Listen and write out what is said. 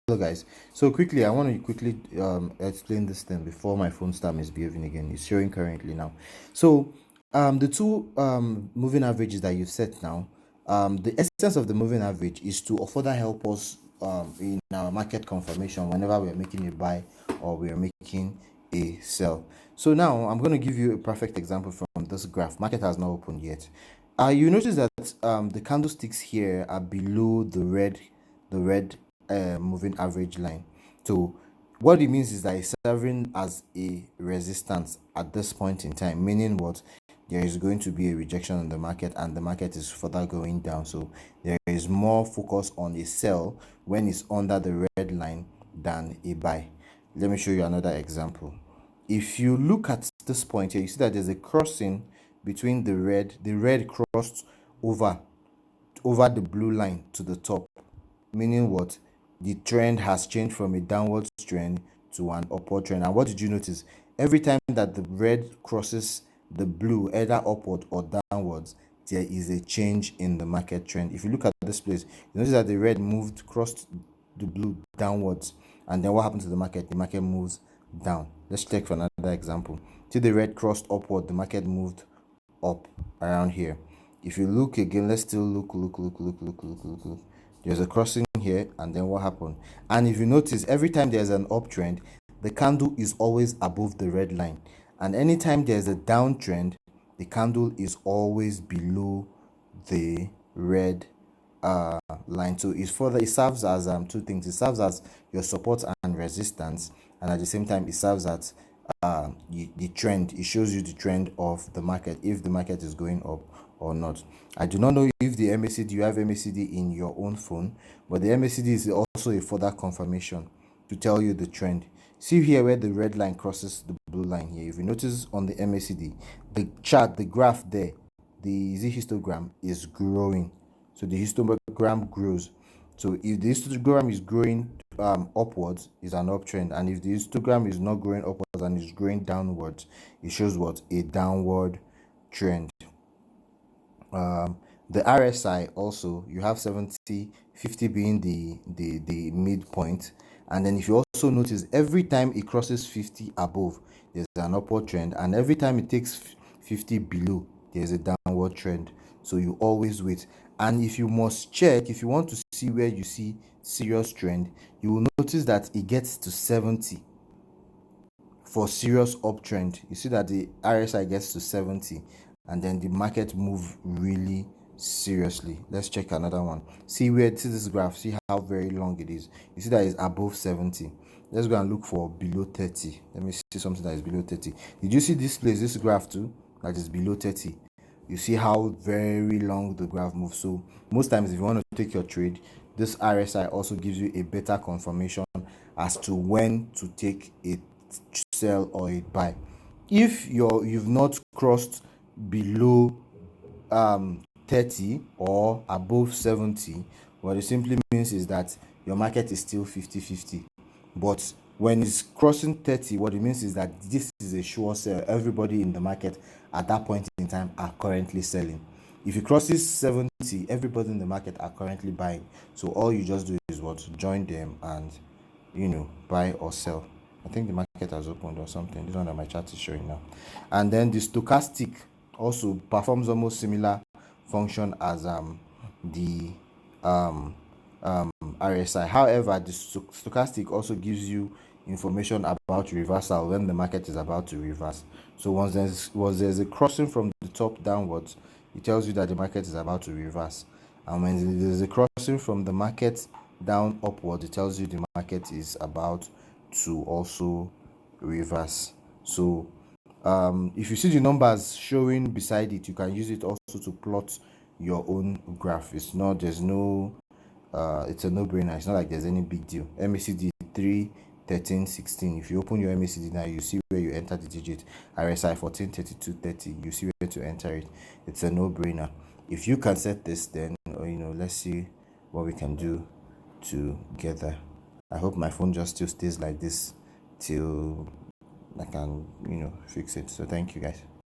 Hello guys, so quickly I want to quickly explain this thing before my phone starts misbehaving again. It's showing currently now. So the two moving averages that you've set now, the essence of the moving average is to further help us in our market confirmation whenever we are making a buy or we are making a sell. So now I'm going to give you a perfect example from this graph. Market has not opened yet. You notice that the candlesticks here are below the red moving average line. So what it means is that it's serving as a resistance at this point in time, meaning what, there is going to be a rejection in the market and the market is further going down. So there is more focus on a sell when it's under the red line than a buy. Let me show you another example. If you look at this point here, you see that there's a crossing between the red crossed over the blue line to the top, meaning what, the trend has changed from a downward trend to an upward trend. And what did you notice? Every time that the red crosses the blue, either upward or downwards, there is a change in the market trend. If you look at this place, you notice that the red crossed the blue downwards, and then what happened to the market? The market moves down. Let's check for another example. Till the red crossed upward, the market moved up around here. If you look again, let's still look. There's a crossing here, and then what happened? And if you notice, every time there's an uptrend, the candle is always above the red line, and anytime there's a downtrend, the candle is always below the red line. So it serves as two things. It serves as your support and resistance, and at the same time it serves as the trend. It shows you the trend of the market, if the market is going up or not. I do not know if the MACD, you have MACD in your own phone, but the MACD is also a further confirmation to tell you the trend. See here where the red line crosses the blue line here. If you notice on the MACD, the chart, the graph there, the Z histogram is growing. So the histogram grows. So if the histogram is growing upwards, is an uptrend, and if the histogram is not growing upwards and is growing downwards, it shows what, a downward trend. The RSI also, you have 70, 50 being the midpoint, and then if you also notice, every time it crosses 50 above, there's an upward trend, and every time it takes 50 below, there's a downward trend. So you always wait. And if you must check, if you want to see where you see serious trend, you will notice that it gets to 70 for serious uptrend. You see that the RSI gets to 70, and then the market move really seriously. Let's check another one. See this graph, see how very long it is. You see that it's above 70. Let's go and look for below 30. Let me see something that is below 30. Did you see this place, this graph too, that is below 30? You see how very long the graph moves. So most times, if you want to take your trade, this RSI also gives you a better confirmation as to when to take a sell or a buy. If you've not crossed below 30 or above 70, what it simply means is that your market is still 50-50. But when it's crossing 30, what it means is that this is a sure sell. Everybody in the market at that point in time are currently selling. If it crosses 70, everybody in the market are currently buying. So all you just do is what, join them and buy or sell. I think the market has opened or something. This one that my chart is showing now. And then the stochastic also performs almost similar function as the RSI. However, the stochastic also gives you information about reversal when the market is about to reverse. So once there's a crossing from the top downwards, it tells you that the market is about to reverse. And when there's a crossing from the market down upward, it tells you the market is about to also reverse. So if you see the numbers showing beside it, you can use it also to plot your own graph. It's a no-brainer. It's not like there's any big deal. MACD 3, 13, 16. If you open your MACD now, you see where you enter the digit. RSI 14, 32, 30. You see where to enter it. It's a no-brainer. If you can set this, then let's see what we can do together. I hope my phone just still stays like this till I can fix it. So thank you guys.